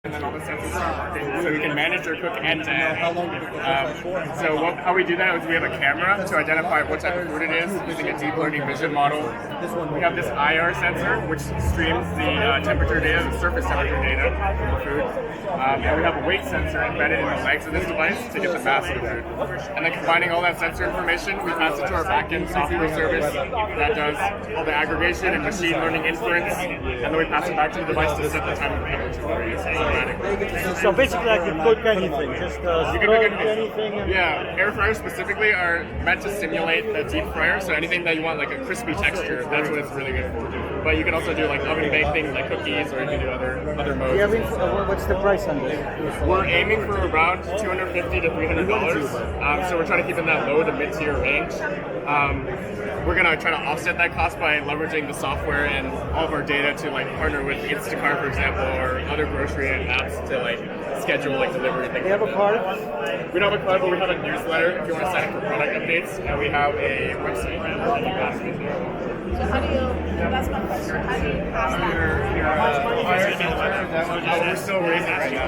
and then all the sensors are working, so we can manage or cook end to end. How we do that is we have a camera to identify what type of food it is using a deep learning vision model. We have this IR sensor which streams the temperature data, the surface temperature data from the food. And we have a weight sensor embedded in the legs of this device to get the mass of the food. And then combining all that sensor information, we pass it to our backend software service that does all the aggregation and machine learning inference, and then we pass it back to the device to set the time and temperature for you automatically. So basically, I can cook anything, just You can cook anything. Yeah, air fryers specifically are meant to simulate the deep fryer, so anything that you want like a crispy texture, that's what it's really good for. But you can also do like oven baked things like cookies, or you can do other modes. What's the price on this? We're aiming for around $250 to $300, so we're trying to keep in that low to mid-tier range. We're gonna try to offset that cost by leveraging the software and all of our data to like partner with Instacart, for example, or other grocery apps to like schedule like delivery things. Do you have a card? We don't have a card, but we have a newsletter if you want to sign up for product updates, and we have a website. So how do you, that's my question, how do you pass that? We're still raising right now.